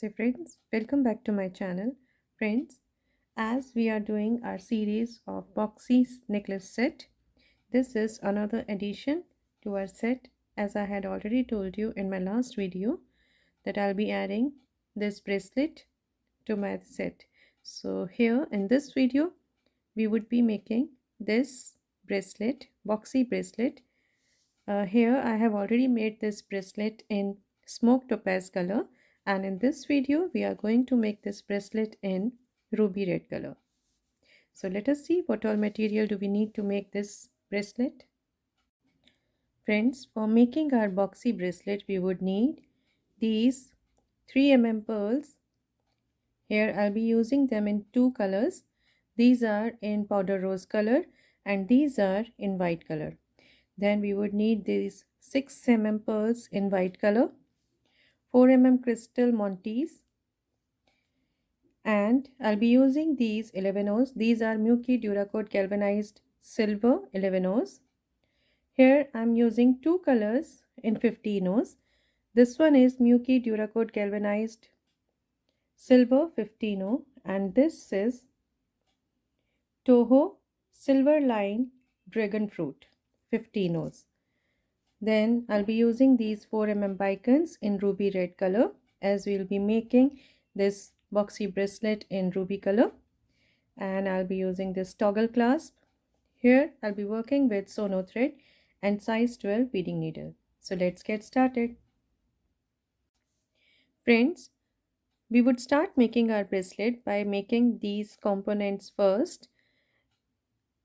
Namaste friends, welcome back to my channel. Friends, as we are doing our series of Boxy's necklace set, this is another addition to our set. As I had already told you in my last video that I'll be adding this bracelet to my set. So here in this video, we would be making this bracelet, Boxy bracelet. Here I have already made this bracelet in smoke topaz color, and in this video we are going to make this bracelet in ruby red color. So let us see what all material do we need to make this bracelet. Friends, for making our boxy bracelet we would need these 3 pearls. Here I'll be using them in two colors. These are in powder rose color and these are in white color. Then we would need these 6 pearls in white color, 4 crystal montees, and I'll be using these 11 O's. These are Miyuki duracoat galvanized silver 11 O's. Here I'm using two colors in 15 O's. This one is Miyuki duracoat galvanized silver 15 O, and this is Toho silver line dragon fruit 15 O's. Then I'll be using these 4 bicones in ruby red color, as we'll be making this boxy bracelet in ruby color. And I'll be using this toggle clasp. Here I'll be working with sono thread and size 12 beading needle. So let's get started. Friends, we would start making our bracelet by making these components first.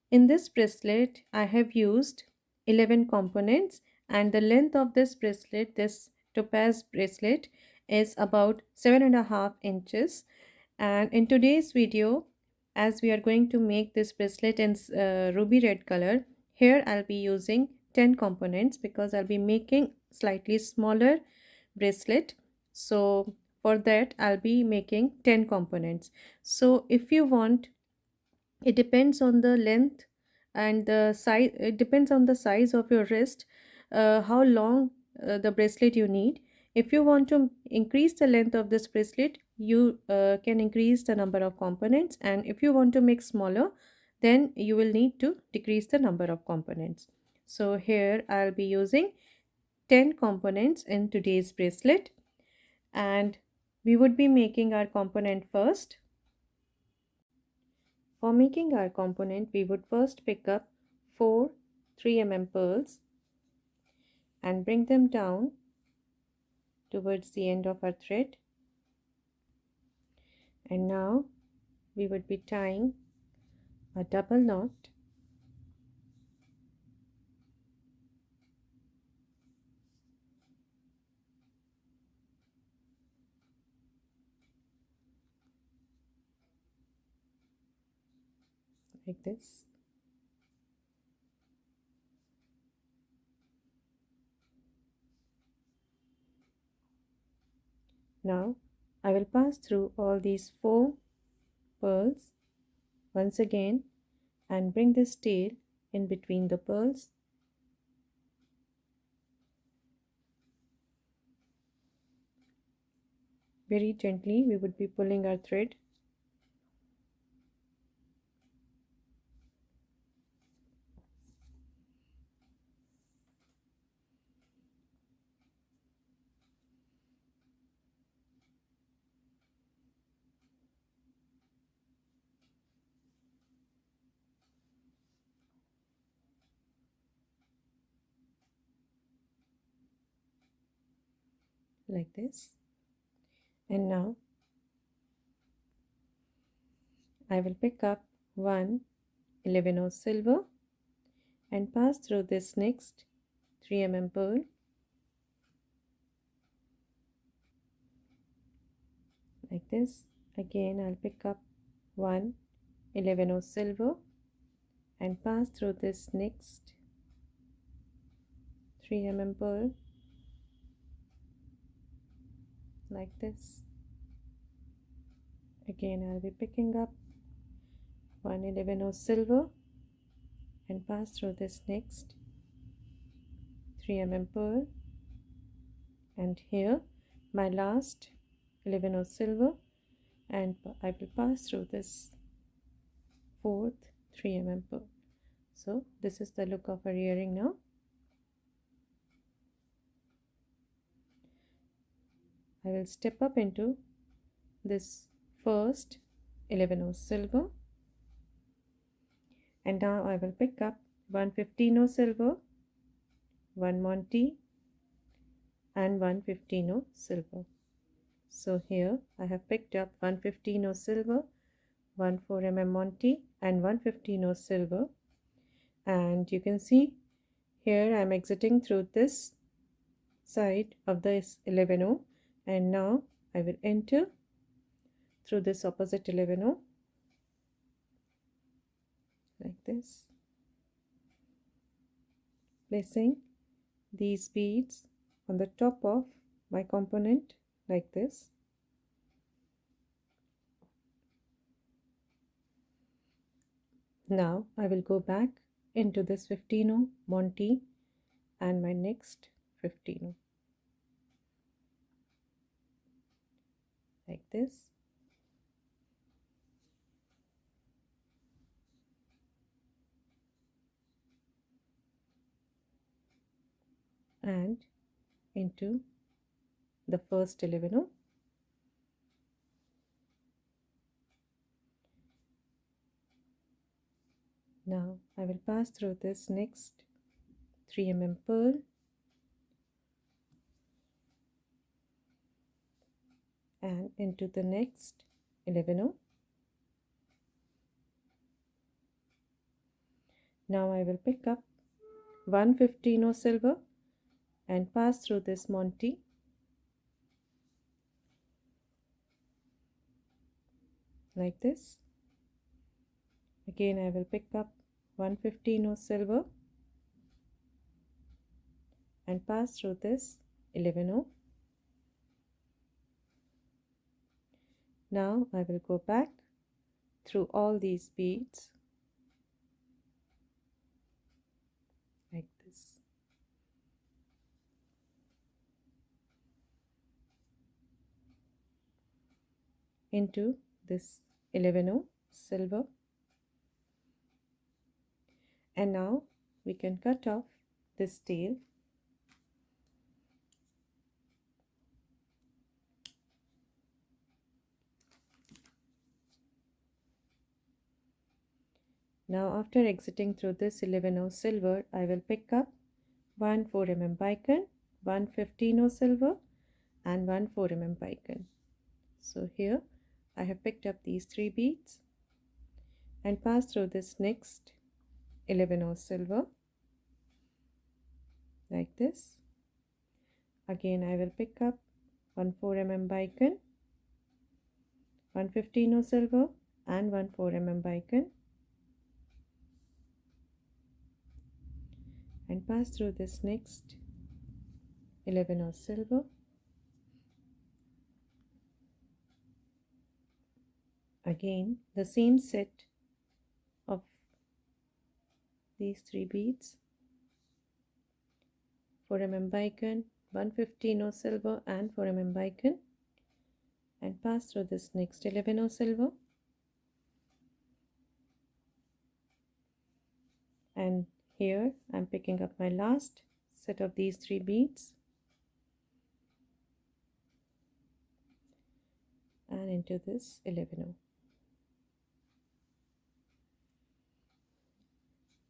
In this bracelet I have used 11 components, and the length of this bracelet, this topaz bracelet, is about 7.5 inches. And in today's video, as we are going to make this bracelet in ruby red color, here I'll be using 10 components because I'll be making slightly smaller bracelet. So for that I'll be making 10 components. So if you want, it depends on the length and the size, it depends on the size of your wrist, how long the bracelet you need. If you want to increase the length of this bracelet, you can increase the number of components, and if you want to make smaller, then you will need to decrease the number of components. So here I'll be using 10 components in today's bracelet, and we would be making our component first. For making our component, we would first pick up 4 3 pearls and bring them down towards the end of our thread. And now we would be tying a double knot like this. Now I will pass through all these 4 pearls once again and bring this tail in between the pearls. Very gently we would be pulling our thread. Like this. And now I will pick up one 11 silver and pass through this next 3 pearl like this. Again I'll pick up one 11 silver and pass through this next 3 pearl like this. Again I'll be picking up one 11 silver and pass through this next 3 pearl, and here my last 11 of silver, and I will pass through this fourth 3 mm pearl. So this is the look of our earring now. I will step up into this first 11 of silver, and now I will pick up 115 of silver, 1 monty, and 115 of silver. So here I have picked up 115 of silver, 1 4 mm monty, and 115 of silver, and you can see here I am exiting through this side of this 11O, and now I will enter through this opposite 11O like this, placing these beads on the top of my component like this. Now I will go back into this 15O monty and my next 15O like this, and into the first 11O. Now I will pass through this next 3 mm pearl and into the next 11O. Now I will pick up 115O silver and pass through this monty like this. Again I will pick up 115O silver and pass through this 11O. Now I will go back through all these beads like this. Into this 11O silver, and now we can cut off this tail. Now after exiting through this 11O silver, I will pick up 1 4 mm bicone, 1 15O silver, and 1 4 mm bicone. So here I have picked up these 3 beads and pass through this next 11O silver like this. Again I will pick up 1 4 mm bicone, 1 15O silver, and 1 4 mm bicone, and pass through this next 11O silver. Again the same set of these 3 beads, 4 mm bicone, 1 15O silver, and 4 mm bicone, and pass through this next 11O silver, and here I'm picking up my last set of these 3 beads and into this 11O.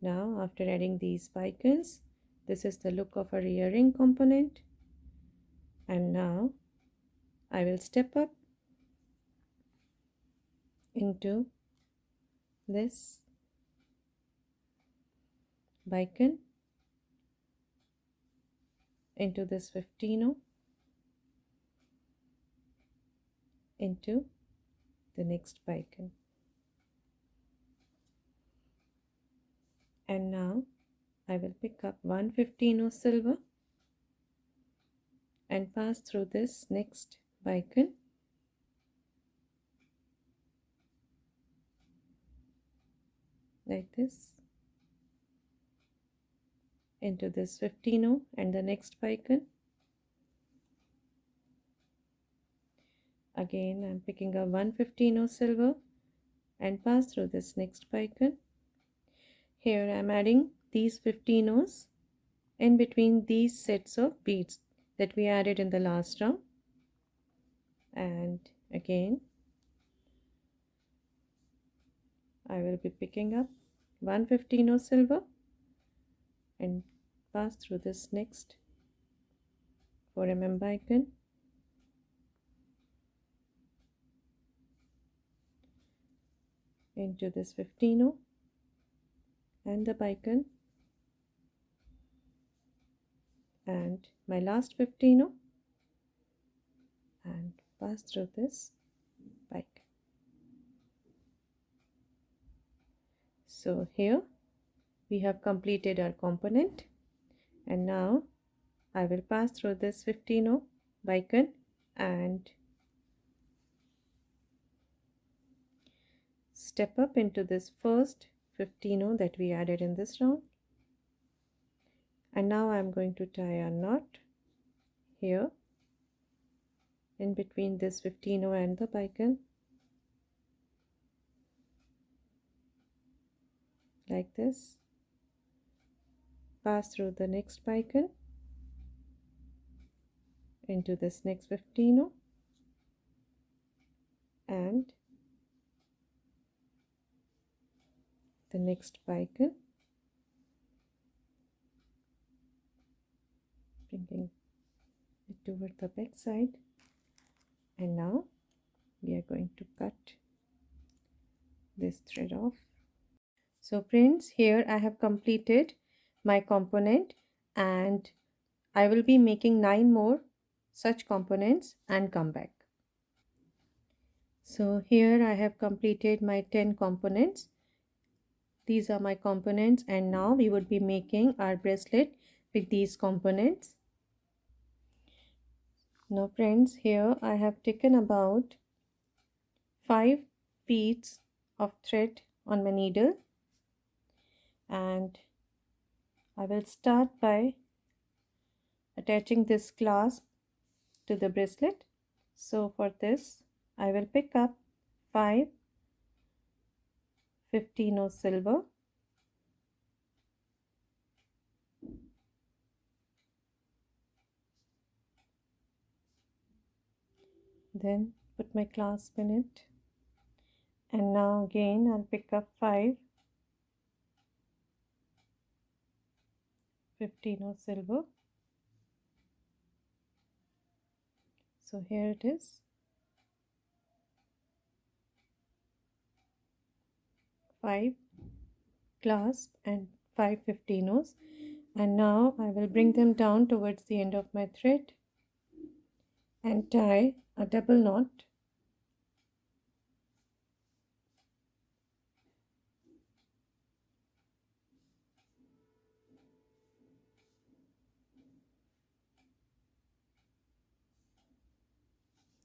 Now after adding these bicones, this is the look of our earring component, and now I will step up into this bicone, into this 15O, into the next bicone, and now I will pick up 1 15O silver and pass through this next bicone like this, into this 15O and the next bicone, Again, I'm picking up 115 of silver and pass through this next bicone. Here I'm adding these 15 O's in between these sets of beads that we added in the last round. And again, I will be picking up 115 of silver and pass through this next 4 bicone. Into this 15 and the bicone, and my last 15 and pass through this bicone. So here we have completed our component, and now I will pass through this 15 bicone and step up into this first 15 that we added in this round. And now I am going to tie a knot here in between this 15 and the bicone, like this. Pass through the next bicone into this next 15 and the next bicone, bringing it toward the back side. And now we are going to cut this thread off. So friends, here I have completed my component, and I will be making 9 more such components and come back. So here I have completed my 10 components. These are my components, and now we would be making our bracelet with these components. Now friends, here I have taken about 5 beads of thread on my needle, and I will start by attaching this clasp to the bracelet. So for this I will pick up 5 15 of silver, then put my clasp in it, and now again I'll pick up 5 15 of silver. So here it is, 5 clasp and 5 15 and now I will bring them down towards the end of my thread and tie a double knot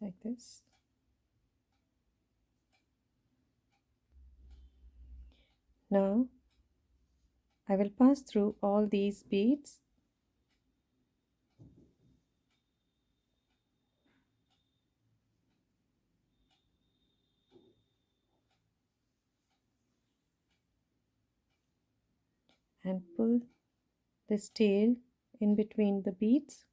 like this. Now I will pass through all these beads and pull this tail in between the beads.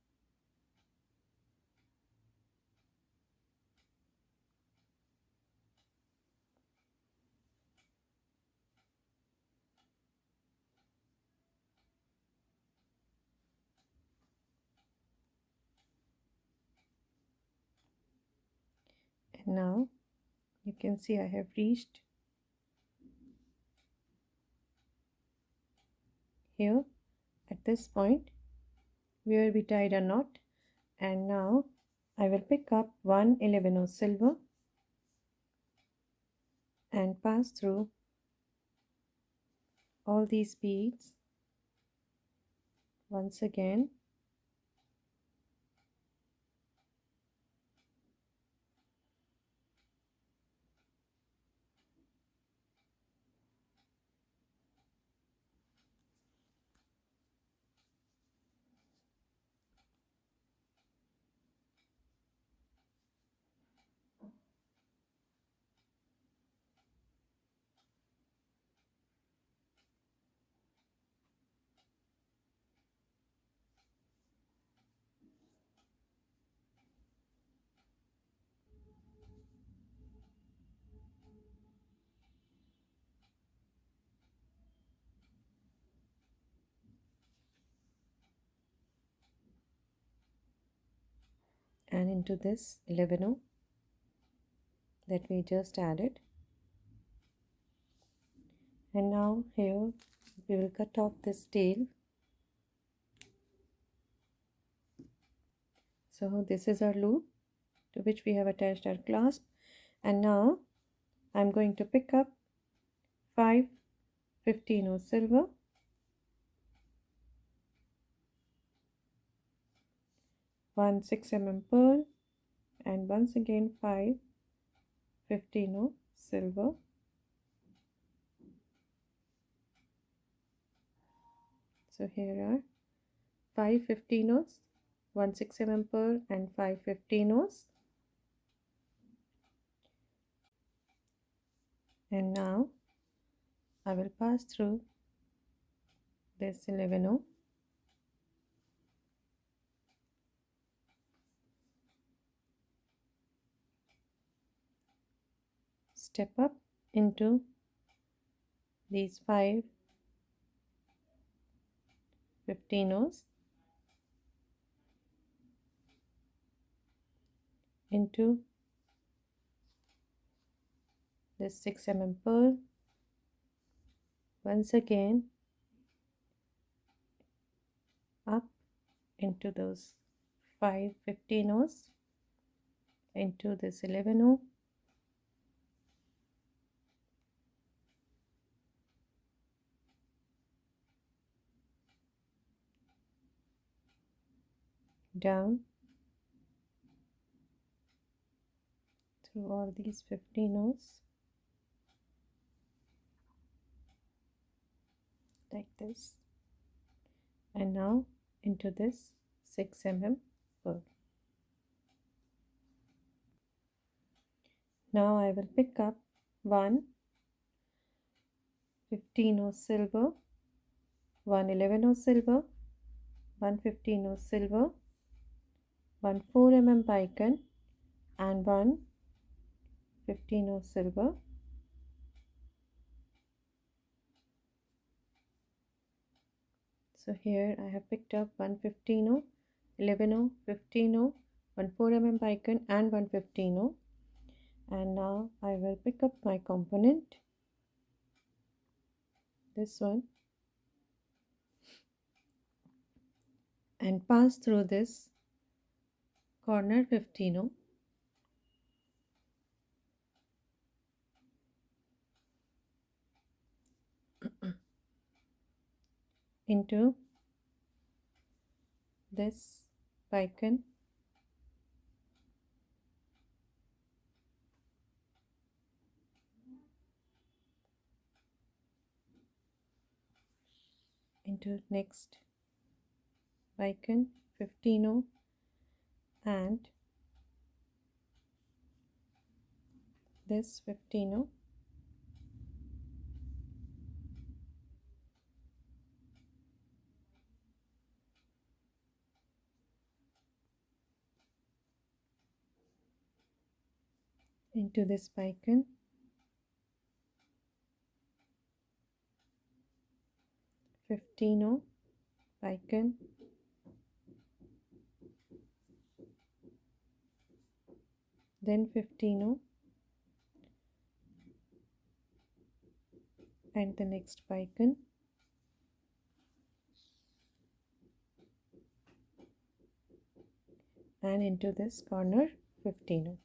And now you can see I have reached here at this point where we tied a knot, and now I will pick up 111 of silver and pass through all these beads once again. and into this 11 that we just added. And now here we will cut off this tail. So this is our loop to which we have attached our clasp, and now I'm going to pick up 5 15 silver, 1 6 pearl, and once again 5 15 silver. So here are 5 15s, 1 6 pearl, and 5 15s. And now I will pass through this 11, step up into these 5 15s, into this 6 pearl, once again up into those 5 15s, into this 11, down through all these 15s like this, and now into this 6 pearl. Now I will pick up 1 15 silver, 1 11 silver, 1 15 silver, 1 4 bicon, and 1 15 silver. So here I have picked up 1 15, 11, 15, 1 4 bicon, and 1 15. And now I will pick up my component, this one, and pass through this corner 15 into this bicon, into next bicon 15, and this 15, into this bicon, 15 bicon, then 15 and the next bicon, and into this corner 15.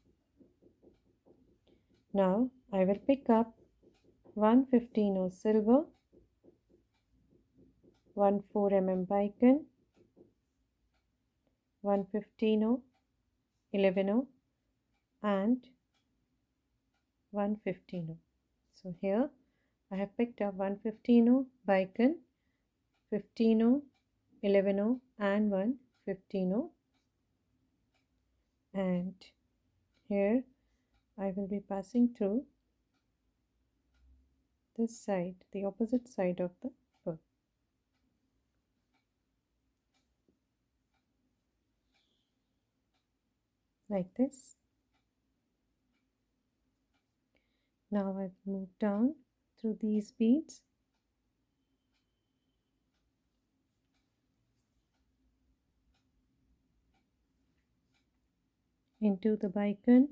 Now I will pick up 1 15 silver, 1 4 bicon, 1 15, 11, and 1 15. So here I have picked up 1 15 bicon, 15, 11, and 1 15. And here I will be passing through this side, the opposite side of the book, like this. Now I will move down through these beads, into the bicone,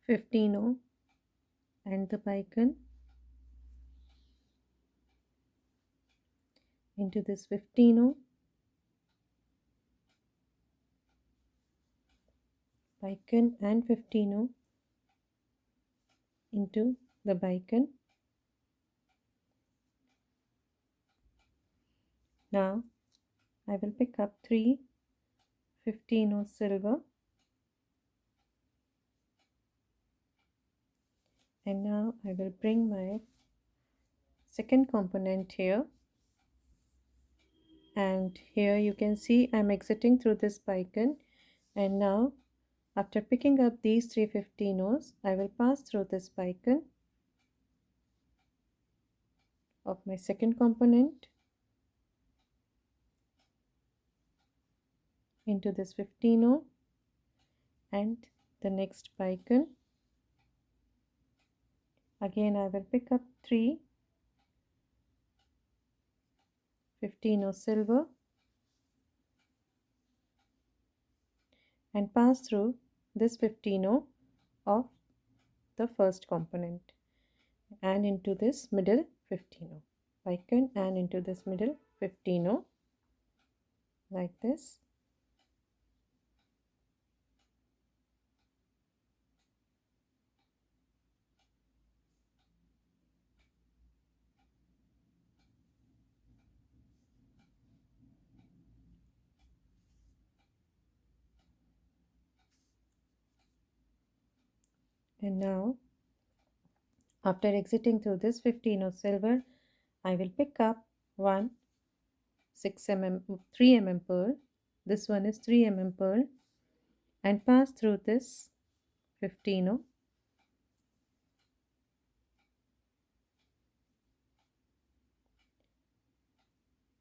fifteen and the bicone into this 15 bicone and 15 into the bicone. Now I will pick up 3 15 silver, and now I will bring my second component here, and here you can see I'm exiting through this bicone, and now after picking up these 3 15s, I will pass through this bicone of my second component into this 15 and the next bicone. Again I will pick up 3 15 silver and pass through this 15 of the first component and into this middle 15 bicone and into this middle 15 like this. And now after exiting through this 15 silver, I will pick up one 6 mm 3 mm pearl. This one is 3 mm pearl and pass through this 15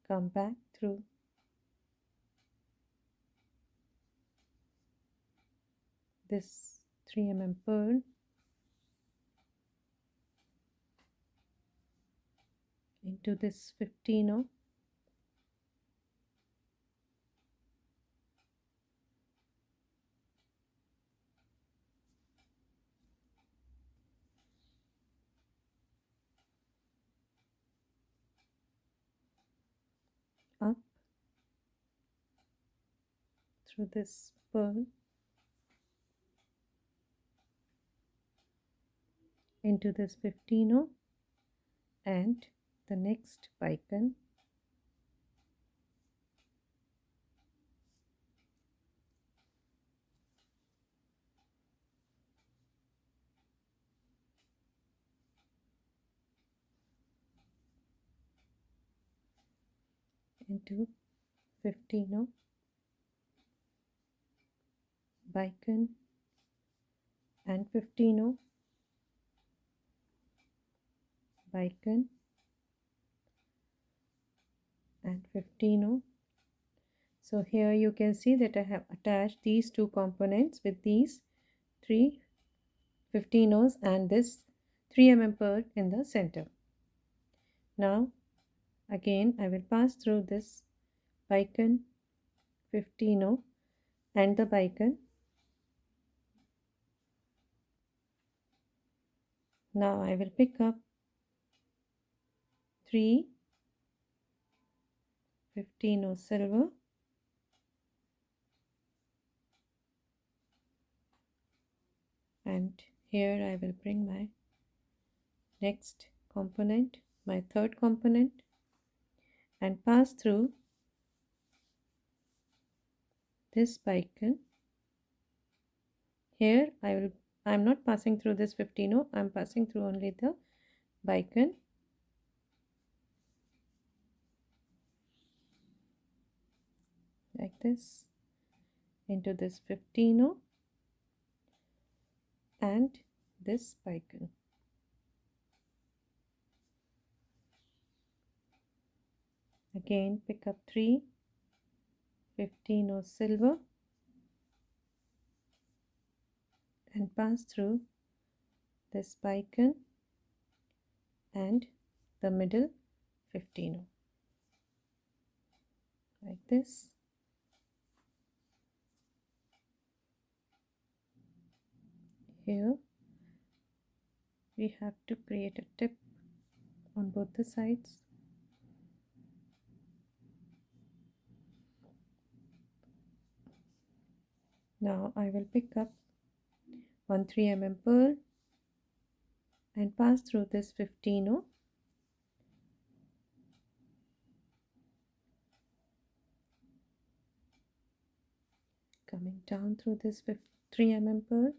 come back through this 3 mm pearl into this 15 up through this pearl into this 15 and the next bicone into 15 bicone and 15 bicone and 15. So here you can see that I have attached these two components with these 3 15s and this 3 mm pearl in the center. Now again I will pass through this bicone 15 and the bicone. Now I will pick up 3 15 silver and here I will bring my next component, my third component, and pass through this bicone. Here I'm not passing through this 15, I'm passing through only the bicone. Like this into this 15 and this bicone. Again pick up 3 15 silver and pass through this bicone and the middle 15. like this. Here we have to create a tip on both the sides. Now I will pick up one 3 mm pearl and pass through this 15 coming down through this 3 mm pearl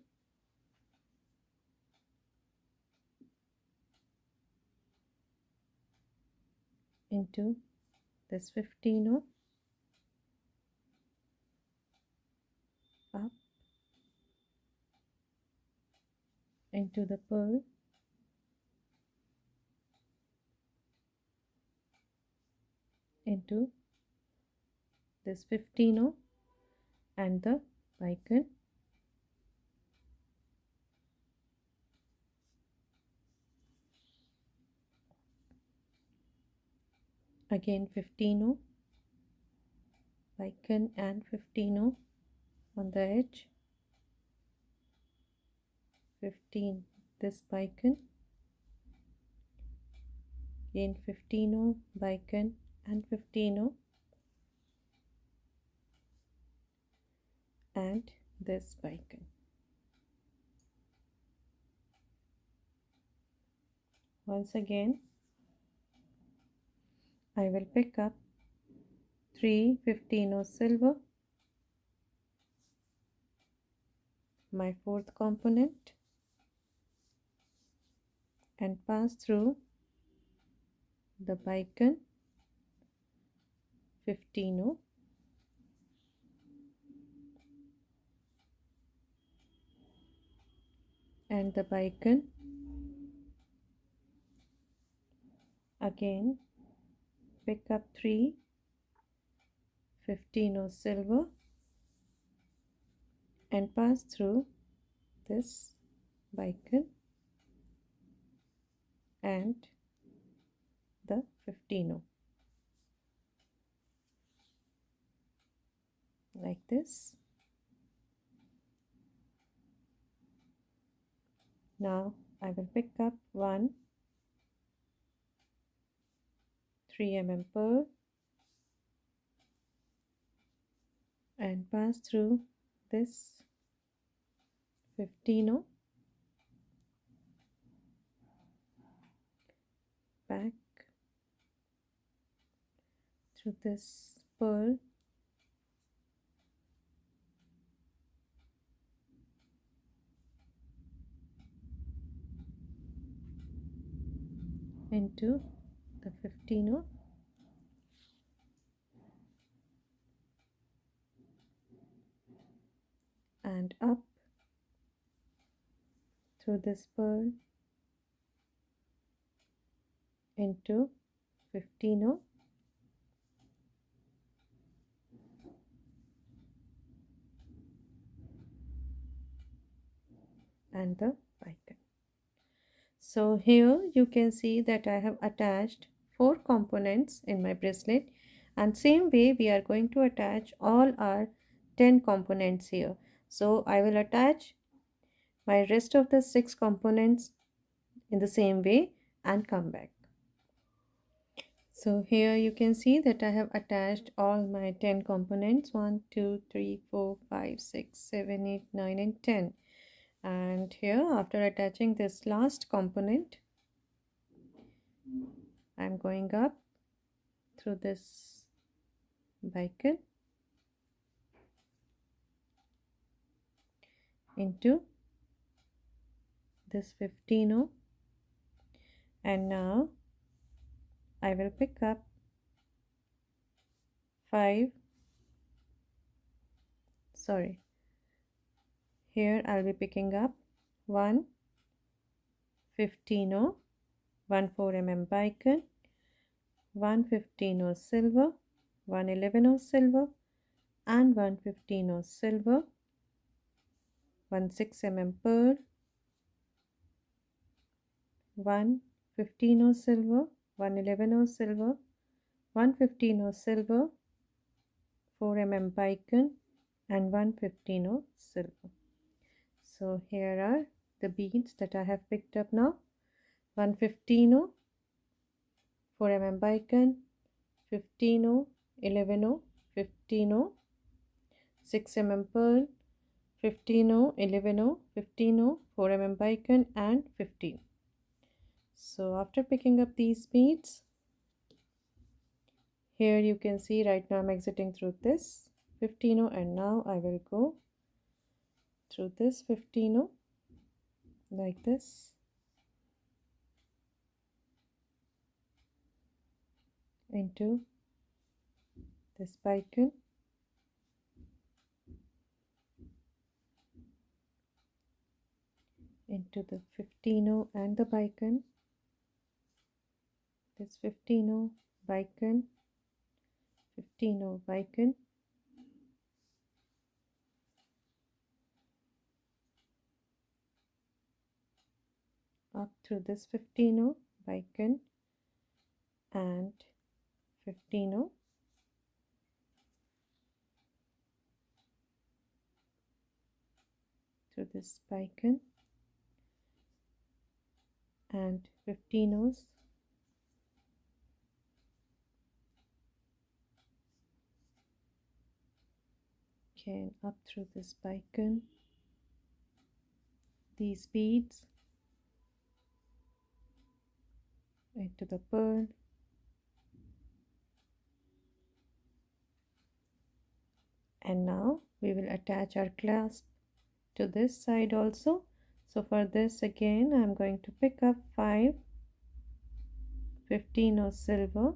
into this 15 up into the pearl into this 15 and the bicone, again 15 bicone and 15 on the edge, 15 this bicone, again 15 bicone and 15 and this bicone. Once again I will pick up 3 15 silver, my fourth component, and pass through the bicone 15 and the bicone, again pick up 3 15 silver and pass through this bicone and the 15 like this. Now I will pick up one 3 mm pearl and pass through this 15 back through this pearl into the 15 and up through this pearl into 15 and the bicone. So here you can see that I have attached 4 components in my bracelet, and same way we are going to attach all our 10 components here. So I will attach my rest of the 6 components in the same way and come back. So here you can see that I have attached all my 10 components, 1 2 3 4 5 6 7 8 9 and 10. And here after attaching this last component, I'm going up through this bicone into this 15 and now I will pick up 5 sorry here I'll be picking up 1 15 1 4 mm bicone, 1 15 silver, 1 11 silver and 1 15 silver, 1 6 mm pearl, 1 15 silver, 1 11 silver, 1 15 silver 4 mm bicone, and 1 15 silver. So here are the beads that I have picked up now. 1 15 4 mm bicone, 15 11 15 6 mm pearl, 15 11 15 4 mm bicone, and 15. So after picking up these beads, here you can see right now I'm exiting through this 15, and now I will go through this 15 like this into this bicone, into the 15 and the bicone, this 15 bicone, 15 bicone, up through this 15 bicone and 15 through this bicone and 15s, again up through this bicone, these beads into the pearl, and now we will attach our clasp to this side also. So for this again I'm going to pick up 5 15 silver,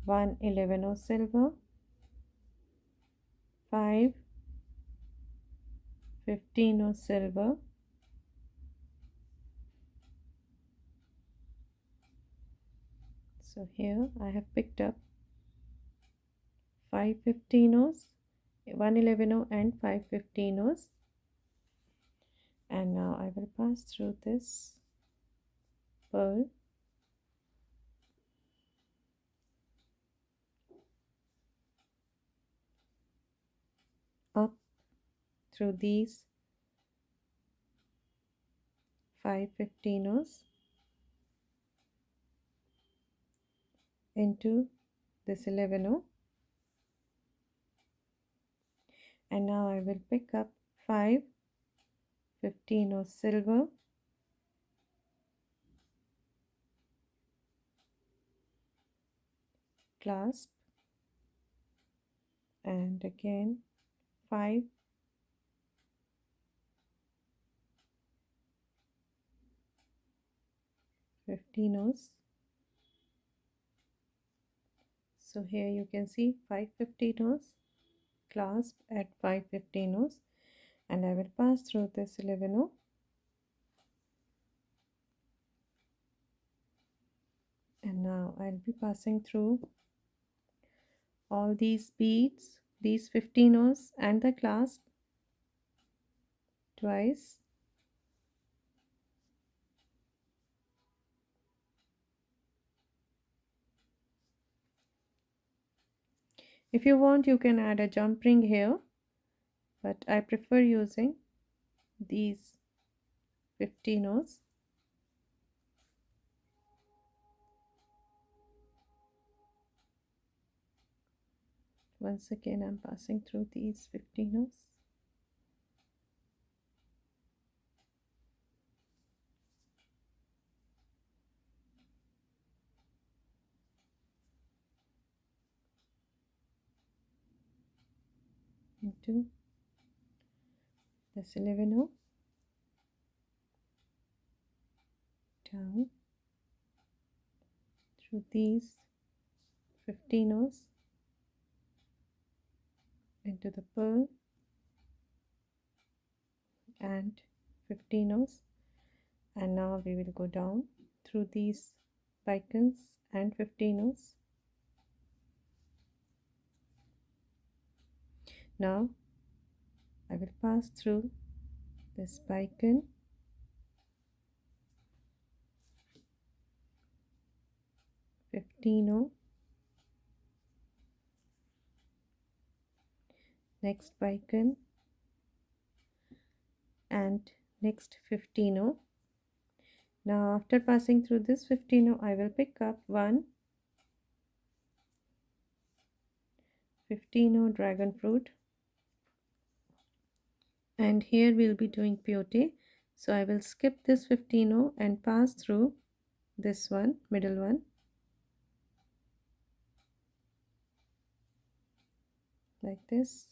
1 11 silver, 5 15 silver, so here I have picked up 5 15s, 1 11 and 5 15s, and now I will pass through this pearl up through these 5 15s into this 11, and now I will pick up 5 15 silver, clasp, and again 5 15s. So here you can see 5 15s, clasp at 5 15s, and I will pass through this 11, and now I'll be passing through all these beads, these 15s and the clasp twice. If you want, you can add a jump ring here, but I prefer using these 15s. Once again I'm passing through these 15s. Into this 11, down through these 15s into the pearl and 15s, and now we will go down through these bicones and 15s. Now I will pass through this bicone, next bicone, and next 15 Now after passing through this 15 I will pick up one 15 dragon fruit, and here we'll be doing peyote, so I will skip this 15 and pass through this one, middle one, like this.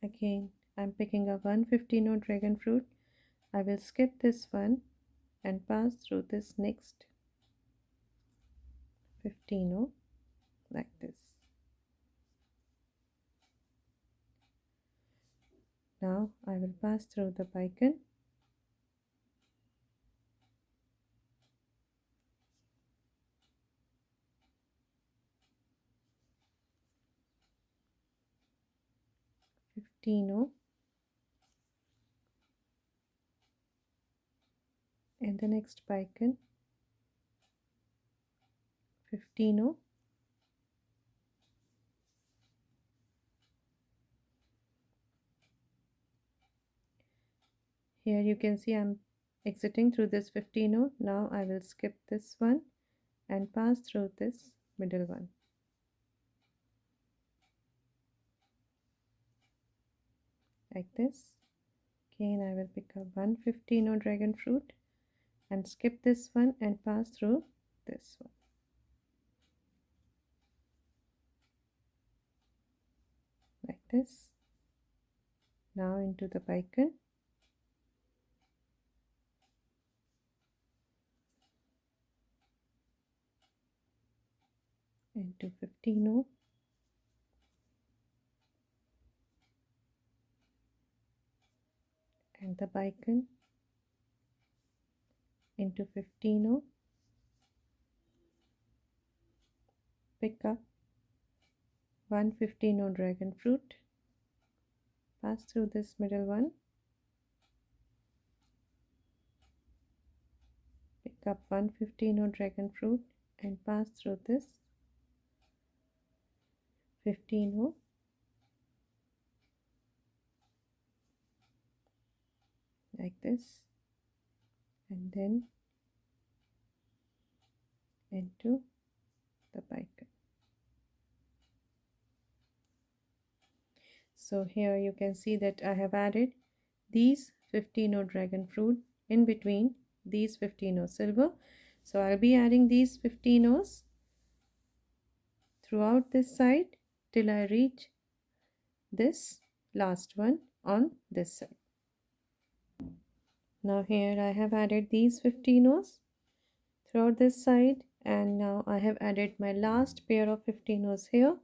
Again I'm picking up one 15 dragon fruit. I will skip this one and pass through this next 15 like this. Now I will pass through the bicone, and the next bicone, 15. Here you can see I'm exiting through this 15. Now I will skip this one and pass through this middle one, like this. Again I will pick up one 15 dragon fruit and skip this one and pass through this one, like this. Now into the bicone, into 15 and the bicone, into 15, pick up one 15 dragon fruit, pass through this middle one, pick up one 15 dragon fruit and pass through this 15 like this, and then into the bicone. So here you can see that I have added these 15 dragon fruit in between these 15 silver. So I'll be adding these 15 throughout this side till I reach this last one on this side. Now here I have added these 15 throughout this side, and now I have added my last pair of 15 here,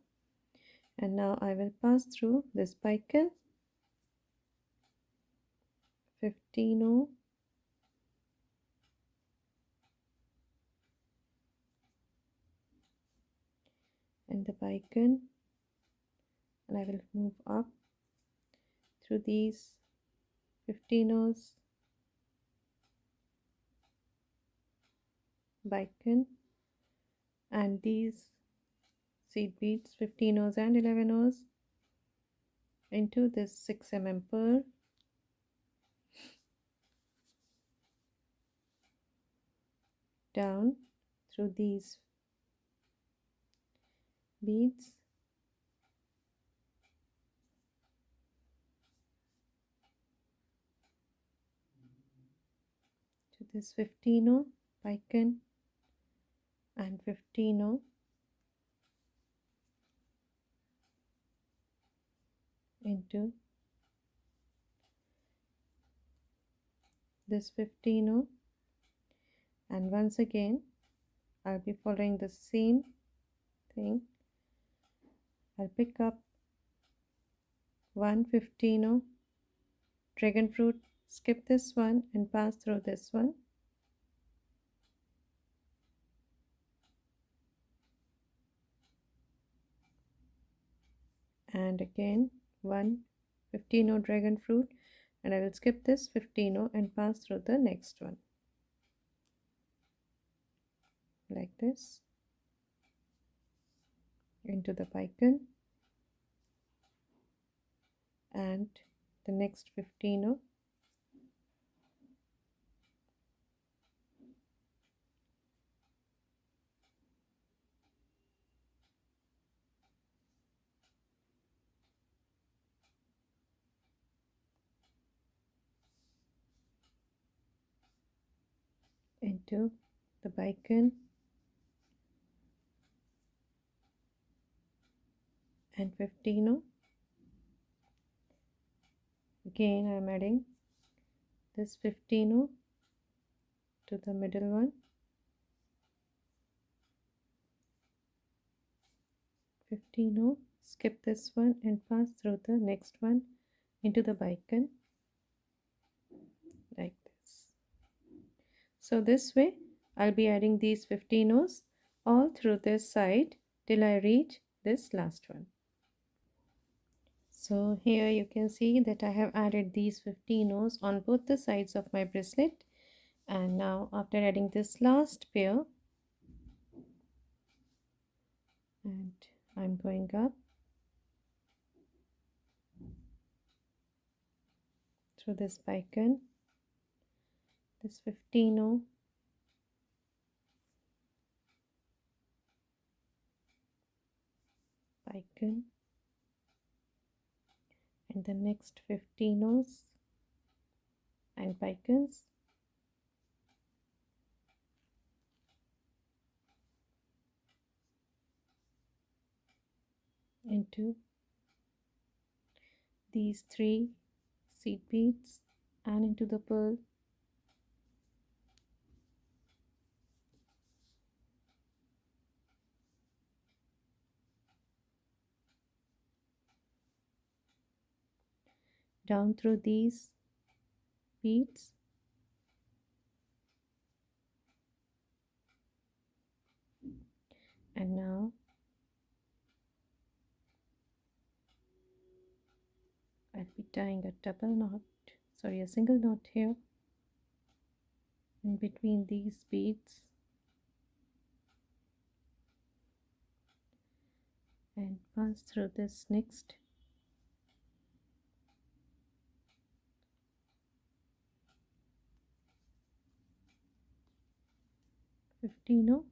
and now I will pass through this bicone, 15 and the bicone, and I will move up through these 15 bicone and these seed beads, 15 and 11 into this 6 pearl, down through these beads to this 15 bicone and 15 into this 15, and once again I'll be following the same thing. I'll pick up one 15 dragon fruit, skip this one and pass through this one, and again one 15 dragon fruit, and I will skip this 15 and pass through the next one, like this, into the bicone, and the next 15 into the bicone and 15 again. I'm adding this 15 to the middle one, 15 skip this one and pass through the next one into the bicone like this. So this way I'll be adding these 15 all through this side till I reach this last one. So here you can see that I have added these 15 on both the sides of my bracelet, and now after adding this last pair, and I'm going up through this bicone, this 15 bicone, and the next 15 and bicones, into these 3 seed beads and into the pearl, down through these beads, and now I'll be tying a single knot here in between these beads and pass through this next. Fifteen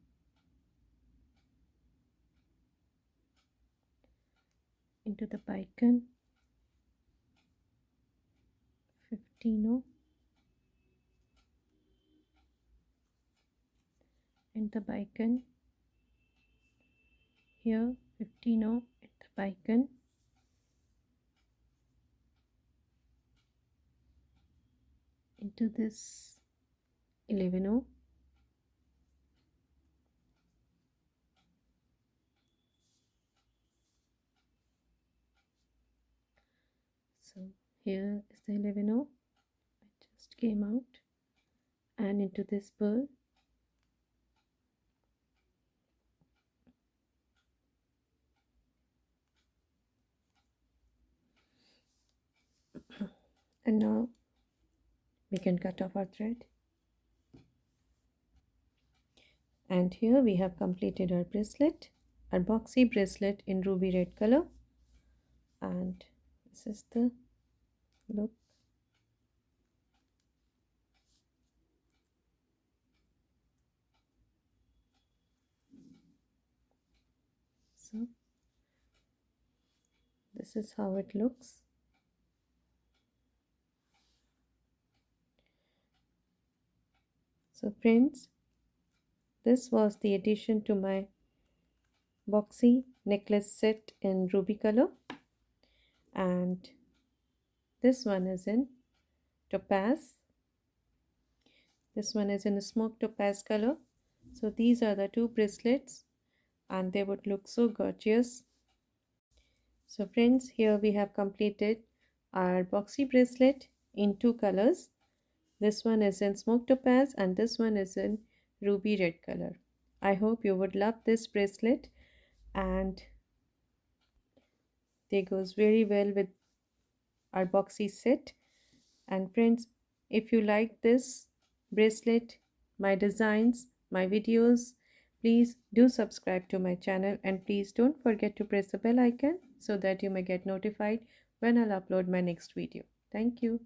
into the bicone, 15 and the bicone, here 15 in the bicone, into this 11 so here is the 11 I just came out, and into this pearl, and now we can cut off our thread. And here we have completed our bracelet, our boxy bracelet in ruby red color, and this is the look. So this is how it looks. So friends, this was the addition to my boxy necklace set in ruby color, and this one is in topaz, this one is in a smoke topaz color. So these are the 2 bracelets and they would look so gorgeous. So friends, here we have completed our boxy bracelet in 2 colors. This one is in smoke topaz and this one is in ruby red color. I hope you would love this bracelet, and they goes very well with our boxy set. And friends, if you like this bracelet, my designs, my videos, please do subscribe to my channel, and please don't forget to press the bell icon so that you may get notified when I'll upload my next video. Thank you.